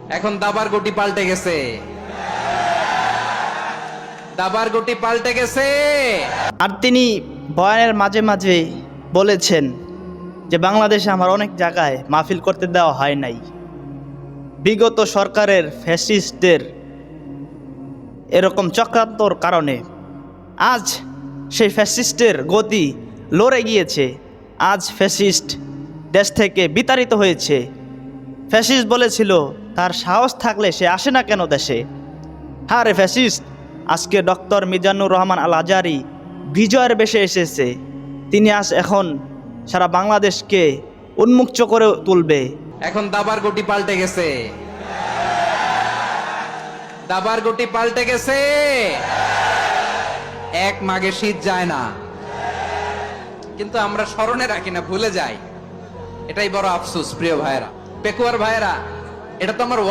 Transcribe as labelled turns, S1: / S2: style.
S1: এখন দাবার গুটি পাল্টে গেছে, দাবার গুটি পাল্টে গেছে।
S2: আর তিনি বয়ানের মাঝে মাঝে বলেছেন যে বাংলাদেশে আমার অনেক জায়গায় মাহফিল করতে দেওয়া হয় নাই, বিগত সরকারের ফ্যাসিস্টদের এরকম চক্রান্তর কারণে আজ সেই ফ্যাসিস্টের গতি লড়ে গিয়েছে। আজ ফ্যাসিস্ট দেশ থেকে বিতাড়িত হয়েছে। ফ্যাসিস্ট বলেছিল তার সাহস থাকলে সে আসে না কেন দেশে। হ্যাঁ রে ফ্যাসিস্ট, আজকে ডক্টর মিজানুর রহমান আল আজারি বিজয়ের বেশে এসেছে। তিনি এখন সারা বাংলাদেশকে উন্মুক্ত করে তুলবে।
S1: এখন দাবার গুটি পাল্টে গেছে, দাবার গুটি পাল্টে গেছে। এক মাঘে শীত যায় না, কিন্তু আমরা স্মরণে রাখি না, ভুলে যাই। এটাই বড় আফসোস প্রিয় ভাইয়েরা, পেকুয়ার ভাইয়েরা। এটা তো আমার